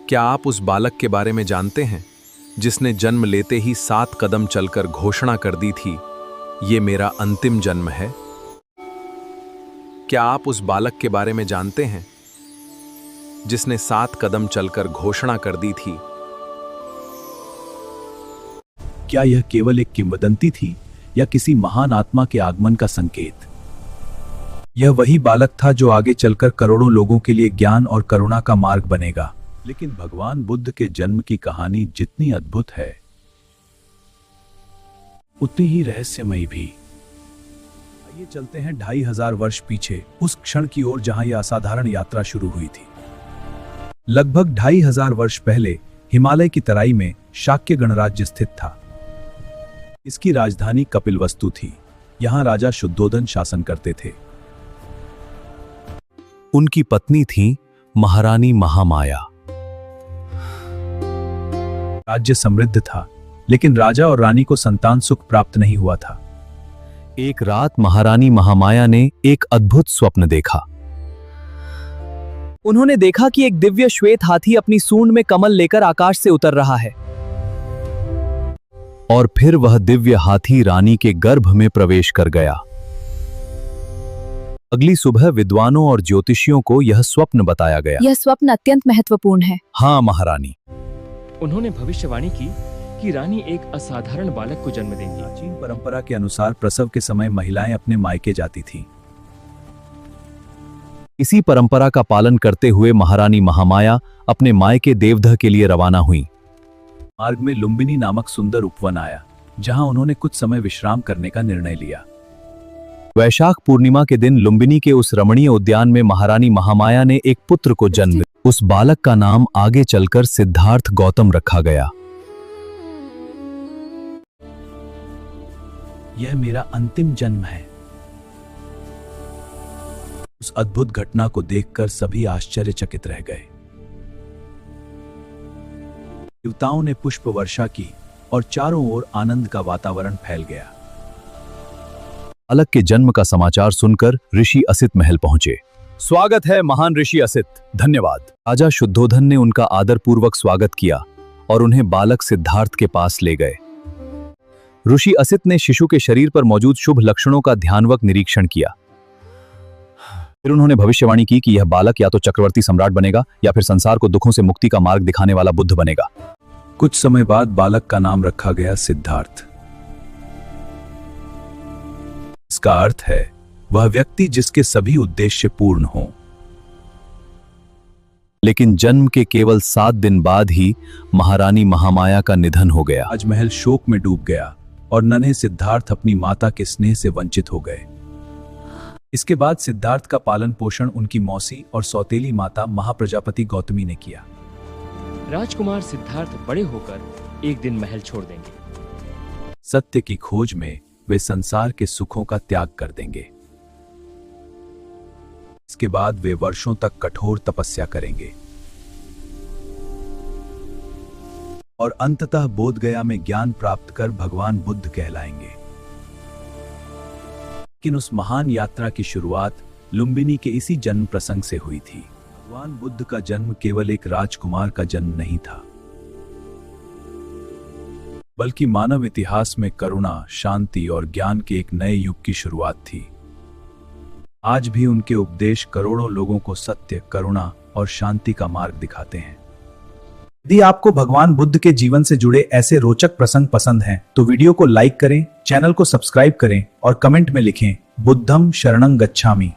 क्या आप उस बालक के बारे में जानते हैं जिसने जन्म लेते ही 7 कदम चलकर घोषणा कर दी थी, ये मेरा अंतिम जन्म है? क्या आप उस बालक के बारे में जानते हैं जिसने 7 कदम चलकर घोषणा कर दी थी? क्या यह केवल एक किंवदंती थी या किसी महान आत्मा के आगमन का संकेत? यह वही बालक था जो आगे चलकर करोड़ों लोगों के लिए ज्ञान और करुणा का मार्ग बनेगा। लेकिन भगवान बुद्ध के जन्म की कहानी जितनी अद्भुत है, उतनी ही रहस्यमयी भी। आइए चलते हैं 2500 वर्ष पीछे, उस क्षण की ओर जहां यह असाधारण यात्रा शुरू हुई थी। लगभग 2500 वर्ष पहले हिमालय की तराई में शाक्य गणराज्य स्थित था। इसकी राजधानी कपिलवस्तु थी। यहां राजा शुद्धोधन शासन करते थे। उनकी पत्नी थी महारानी महामाया। राज्य समृद्ध था, लेकिन राजा और रानी को संतान सुख प्राप्त नहीं हुआ था। एक रात महारानी महामाया ने एक अद्भुत स्वप्न देखा। उन्होंने देखा कि एक दिव्य श्वेत हाथी अपनी सूंड में कमल लेकर आकाश से उतर रहा है। और फिर वह दिव्य हाथी रानी के गर्भ में प्रवेश कर गया। अगली सुबह विद्वानों और ज्योतिषियों को यह स्वप्न बताया गया। यह स्वप्न अत्यंत महत्वपूर्ण है। हाँ महारानी। उन्होंने भविष्यवाणी की कि रानी एक असाधारण बालक को जन्म देंगी। प्राचीन परंपरा के अनुसार प्रसव के समय महिलाएं अपने मायके जाती थीं। इसी परंपरा का पालन करते हुए महारानी महामाया अपने मायके देवदह के लिए रवाना हुई। मार्ग में लुंबिनी नामक सुंदर उपवन आया, जहां उन्होंने कुछ समय विश्राम करने का निर्णय लिया। वैशाख पूर्णिमा के दिन लुंबिनी के उस रमणीय उद्यान में महारानी महामाया ने एक पुत्र को जन्म दिया। उस बालक का नाम आगे चलकर सिद्धार्थ गौतम रखा गया। यह मेरा अंतिम जन्म है। उस अद्भुत घटना को देखकर सभी आश्चर्यचकित रह गए। देवताओं ने पुष्प वर्षा की और चारों ओर आनंद का वातावरण फैल गया। बालक के जन्म का समाचार सुनकर ऋषि असित महल पहुंचे। स्वागत है महान ऋषि असित। धन्यवाद। राजा शुद्धोधन ने उनका आदरपूर्वक स्वागत किया और उन्हें बालक सिद्धार्थ के पास ले गए। ऋषि असित ने शिशु के शरीर पर मौजूद शुभ लक्षणों का ध्यानवक निरीक्षण किया। फिर उन्होंने भविष्यवाणी की कि यह बालक या तो चक्रवर्ती सम्राट बनेगा या फिर संसार को दुखों से मुक्ति का मार्ग दिखाने वाला बुद्ध बनेगा। कुछ समय बाद बालक का नाम रखा गया सिद्धार्थ। इसका अर्थ है वह व्यक्ति जिसके सभी उद्देश्य पूर्ण हों। लेकिन जन्म के केवल 7 दिन बाद ही महारानी महामाया का निधन हो गया। राजमहल शोक में डूब गया और नन्हे सिद्धार्थ अपनी माता के स्नेह से वंचित हो गए। इसके बाद सिद्धार्थ का पालन पोषण उनकी मौसी और सौतेली माता महाप्रजापति गौतमी ने किया। राजकुमार सिद्धार्थ बड़े होकर एक दिन महल छोड़ देंगे। सत्य की खोज में वे संसार के सुखों का त्याग कर देंगे। इसके बाद वे वर्षों तक कठोर तपस्या करेंगे और अंततः बोधगया में ज्ञान प्राप्त कर भगवान बुद्ध कहलाएंगे। लेकिन उस महान यात्रा की शुरुआत लुंबिनी के इसी जन्म प्रसंग से हुई थी। भगवान बुद्ध का जन्म केवल एक राजकुमार का जन्म नहीं था, बल्कि मानव इतिहास में करुणा, शांति और ज्ञान के एक नए युग की शुरुआत थी। आज भी उनके उपदेश करोड़ों लोगों को सत्य, करुणा और शांति का मार्ग दिखाते हैं। यदि आपको भगवान बुद्ध के जीवन से जुड़े ऐसे रोचक प्रसंग पसंद हैं, तो वीडियो को लाइक करें, चैनल को सब्सक्राइब करें और कमेंट में लिखें बुद्धं शरणं गच्छामि।